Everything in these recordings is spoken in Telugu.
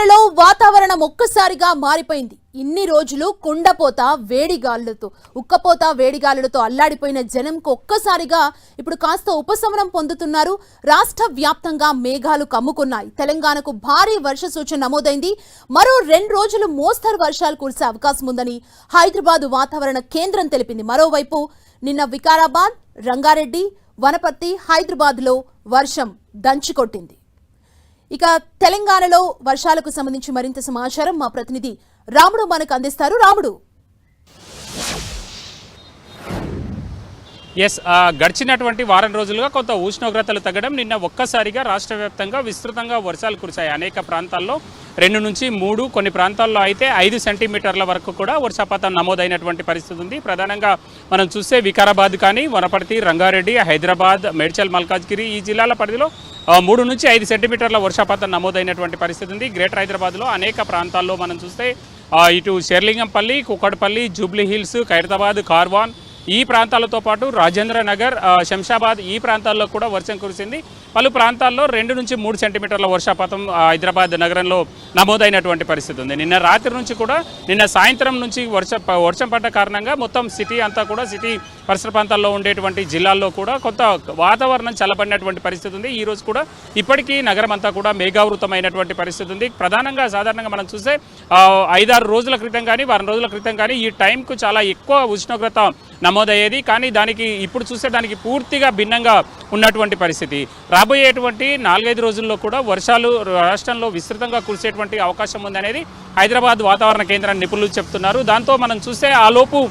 తెలంగాణలో వాతావరణం ఒక్కసారిగా మారిపోయింది. ఇన్ని రోజులు కుండపోత వేడిగాలులతో ఉక్కపోత వేడిగాలులతో అల్లాడిపోయిన జనంకు ఒక్కసారిగా ఇప్పుడు కాస్త ఉపశమనం పొందుతున్నారు. రాష్ట్ర వ్యాప్తంగా మేఘాలు కమ్ముకున్నాయి. తెలంగాణకు భారీ వర్ష సూచన నమోదైంది. మరో 2 రోజులు మోస్తరు వర్షాలు కురిసే అవకాశం ఉందని హైదరాబాద్ వాతావరణ కేంద్రం తెలిపింది. మరోవైపు నిన్న వికారాబాద్, రంగారెడ్డి, వనపర్తి, హైదరాబాద్లో వర్షం దంచుకొట్టింది. ఇక తెలంగాణలో వర్షాలకు సంబంధించి మరింత సమాచారం మా ప్రతినిధి రాముడు మనకు అందిస్తారు. రాముడు, గడిచినటువంటి వారం రోజులుగా కొంత ఉష్ణోగ్రతలు తగ్గడం, నిన్న ఒక్కసారిగా రాష్ట్ర వ్యాప్తంగా విస్తృతంగా వర్షాలు కురిశాయి. అనేక ప్రాంతాల్లో 2 నుంచి 3, కొన్ని ప్రాంతాల్లో అయితే 5 సెంటీమీటర్ల వరకు కూడా వర్షపాతం నమోదైనటువంటి పరిస్థితి ఉంది. ప్రధానంగా మనం చూస్తే వికారాబాద్ కానీ, వనపర్తి, రంగారెడ్డి, హైదరాబాద్, మేడ్చల్, మల్కాజ్గిరి ఈ జిల్లాల పరిధిలో 3 నుంచి 5 సెంటీమీటర్ల వర్షపాతం నమోదైనటువంటి పరిస్థితి ఉంది. గ్రేటర్ హైదరాబాద్లో అనేక ప్రాంతాల్లో మనం చూస్తే ఇటు షేర్లింగంపల్లి, కుక్కడపల్లి, జూబ్లీ హిల్స్, ఖైరతాబాద్, కార్వాన్ ఈ ప్రాంతాలతో పాటు రాజేంద్ర నగర్, శంషాబాద్ ఈ ప్రాంతాల్లో కూడా వర్షం కురిసింది. పలు ప్రాంతాల్లో 2 నుంచి 3 సెంటీమీటర్ల వర్షపాతం హైదరాబాద్ నగరంలో నమోదైనటువంటి పరిస్థితి ఉంది. నిన్న రాత్రి నుంచి కూడా, నిన్న సాయంత్రం నుంచి వర్షం పడ్డ కారణంగా మొత్తం సిటీ అంతా కూడా, సిటీ పరిసర ప్రాంతాల్లో ఉండేటువంటి జిల్లాల్లో కూడా కొంత వాతావరణం చల్లబడినటువంటి పరిస్థితి ఉంది. ఈ రోజు కూడా ఇప్పటికీ నగరం అంతా కూడా మేఘావృతమైనటువంటి పరిస్థితి ఉంది. ప్రధానంగా సాధారణంగా మనం చూస్తే 5-6 రోజుల క్రితం కానీ, వారం రోజుల క్రితం కానీ ఈ టైంకు చాలా ఎక్కువ ఉష్ణోగ్రత నమోదయ్యేది. కానీ దానికి ఇప్పుడు చూస్తే దానికి పూర్తిగా భిన్నంగా ఉన్నటువంటి పరిస్థితి. రాబోయేటువంటి 4-5 రోజుల్లో కూడా వర్షాలు రాష్ట్రంలో విస్తృతంగా కురిసేటువంటి అవకాశం ఉందనేది హైదరాబాద్ వాతావరణ కేంద్రం నిపుణులు చెప్తున్నారు. దాంతో మనం చూస్తే ఆలోపు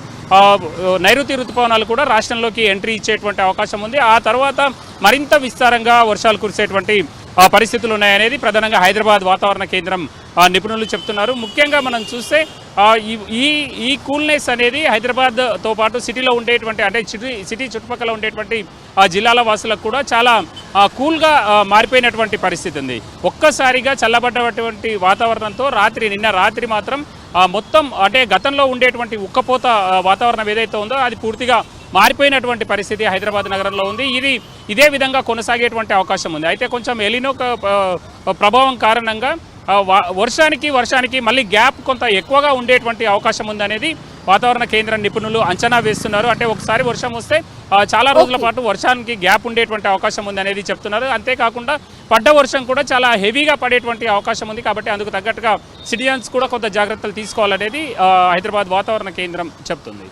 నైరుతి ఋతుపవనాలు కూడా రాష్ట్రంలోకి ఎంట్రీ ఇచ్చేటువంటి అవకాశం ఉంది. ఆ తర్వాత మరింత విస్తారంగా వర్షాలు కురిసేటువంటి పరిస్థితులు ఉన్నాయనేది ప్రధానంగా హైదరాబాద్ వాతావరణ కేంద్రం నిపుణులు చెప్తున్నారు. ముఖ్యంగా మనం చూస్తే ఈ కూల్నెస్ అనేది హైదరాబాద్తో పాటు సిటీలో ఉండేటువంటి, అంటే సిటీ చుట్టుపక్కల ఉండేటువంటి జిల్లాల వాసులకు కూడా చాలా కూల్గా మారిపోయినటువంటి పరిస్థితి ఉంది. ఒక్కసారిగా చల్లబడ్డటువంటి వాతావరణంతో నిన్న రాత్రి మాత్రం మొత్తం, అంటే గతంలో ఉండేటువంటి ఉక్కపోత వాతావరణం ఏదైతే ఉందో అది పూర్తిగా మారిపోయినటువంటి పరిస్థితి హైదరాబాద్ నగరంలో ఉంది. ఇదే విధంగా కొనసాగేటువంటి అవకాశం ఉంది. అయితే కొంచెం ఎలినో ప్రభావం కారణంగా వర్షానికి మళ్ళీ గ్యాప్ కొంత ఎక్కువగా ఉండేటువంటి అవకాశం ఉందనేది వాతావరణ కేంద్ర నిపుణులు అంచనా వేస్తున్నారు. అంటే ఒకసారి వర్షం వస్తే చాలా రోజుల పాటు వర్షానికి గ్యాప్ ఉండేటువంటి అవకాశం ఉంది అనేది చెప్తున్నారు. అంతేకాకుండా పడ్డ వర్షం కూడా చాలా హెవీగా పడేటువంటి అవకాశం ఉంది. కాబట్టి అందుకు తగ్గట్టుగా సిటిజన్స్ కూడా కొంత జాగ్రత్తలు తీసుకోవాలనేది హైదరాబాద్ వాతావరణ కేంద్రం చెప్తుంది.